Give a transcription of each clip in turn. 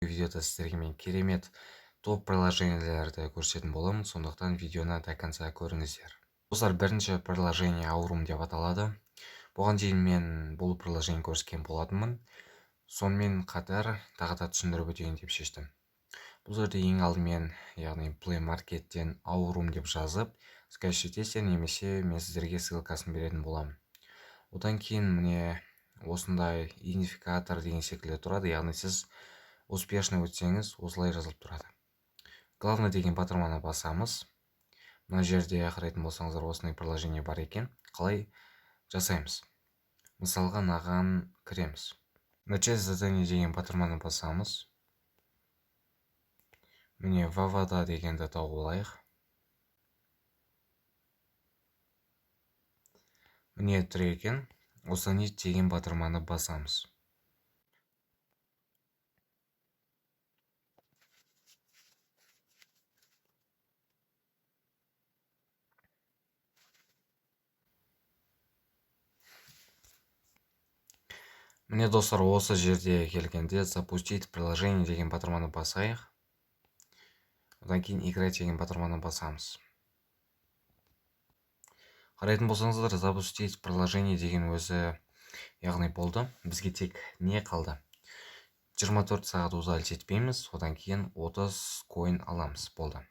Видеода сіздерге мен керемет топ приложениелерді көрсететін боламын, сондықтан видеоны до конца көріңіздер. Достар, бірінші приложение Aurum деп аталады. Бұған дейін мен бұл приложение көрсеткен болатынмын. Сонымен қатар тағы да түсіндіріп өтейін деп шештім. Бұл жерде ең алдымен, яғни Play Market'тен Aurum деп жазып, скачать етесіздер, немесе мен сіздерге ссылкасын беретін боламын. Одан кейін міне осындай идентификатор деген секілді тұрады, яғни сіз успешно өтсеңіз, осылай жазылып тұрады. Главное деген батырманы басамыз. Мына жерде қарайтын болсаңыздар, осындай приложение бар екен. Қалай жасаймыз? Мысалға, мынаған кіреміз. Начать задание деген батырманы басамыз. Міне Вавада дегенді тауып алайық. Міне тұр екен. Осыдан деген батырманы басамыз. Міне достар, осы жерде келгенде запустить приложение деген батырманы басайық. Одан кейін играть деген батырманы басамыз. Қарайтын болсаңыздар, запустить приложение деген өзі яғни болды. Бізге тек не қалды? 24 сағат удалить етпейміз, одан кейін 30 коин аламыз, болды.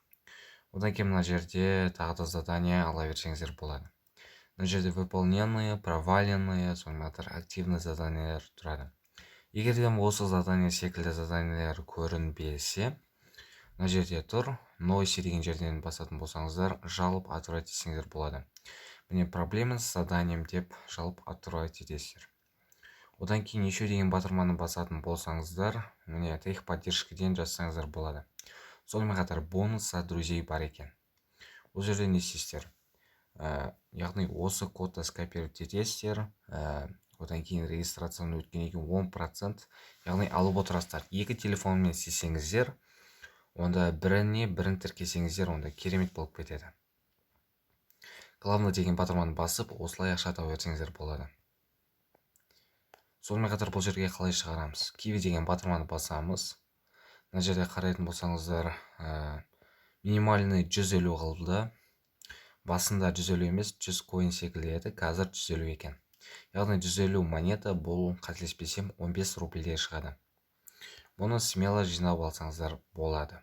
Одан кейін мына жерде тағы да задание ала берсеңіздер болады. Мына жерде выполненные, проваленные, сонымен қатар активный заданиялар тұрады. Егер де осы задание секілді заданиялар көрінбесе, мына жерде тұр, noisy деген жерден басатын болсаңыздар, жалып открыть етсеңіздер болады. Міне проблема с заданием деп жалып открыть етесіздер. Одан кейін еще деген батырманы басатын болсаңыздар, міне техподдержкіден жазсаңыздар болады. Сонымен қатар бонус от друзей бар екен. Ол жерде не істейсіздер? Яғни осы кодты скопировать етесіздер. Одан кейін регистрацияны өткеннен кейін 10%, яғни алып отырасыздар. Екі телефонмен істесеңіздер, онда бірін тіркесеңіздер, онда керемет болып кетеді. Главное деген батырманы басып, осылай ақша тауып берсеңіздер болады. Сонымен қатар бұл жерге қалай шығарамыз? Kiwi деген батырманы басамыз. Мына жерде қарайтын болсаңыздар, минимальный 150 қалды. Басында 150 емес, 100 коин секілді еді, қазір 150 екен. Яғни 150 монета бұл, қателеспесем, 15 рубльге шығады. Бұны смело жинап алсаңыздар болады.